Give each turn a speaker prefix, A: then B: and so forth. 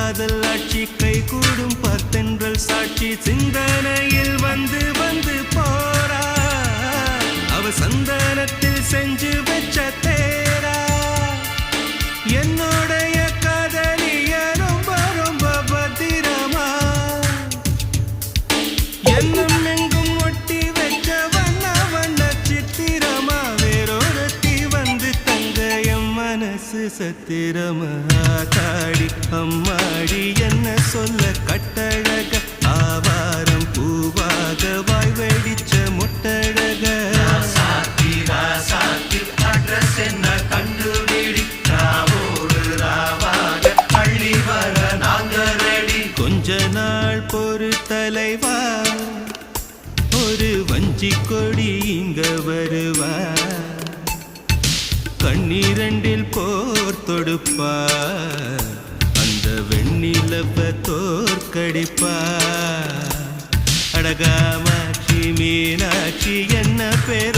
A: காதல் ஆட்சி கை கூடும் பார்த்தென்றல் சாட்சி சிந்தனையில் வந்து வந்து போறா அவ சந்தனத்தில் செஞ்சு வச்ச தேரா என்னுடைய காதலிய ரொம்ப ரொம்ப பத்திரமா என்னும் எங்கும் ஒட்டி வச்ச வண்ண வண்ண சித்திரமா வேறொருத்தி வந்து தங்க என் மனசு சத்திரமா தாடி அம்மாடி என்ன சொல்ல கட்டழக ஆவாரம் பூவாக வாய் வெடிச்ச முட்டழக அட்ரஸ் என்ன கண்டுபிடி ராவோடு ராவாக அள்ளி வர நாங்க ரெடி கொஞ்ச நாள் பொறு தலைவா ஒரு வஞ்சி கொடி இங்க வருவா கண்ணீரண்டில் போர் தொடுப்பா அந்த வெண்ணிலவ தோற்கடிப்பா அடகாமாட்சி மீனாட்சி என்ன பேர்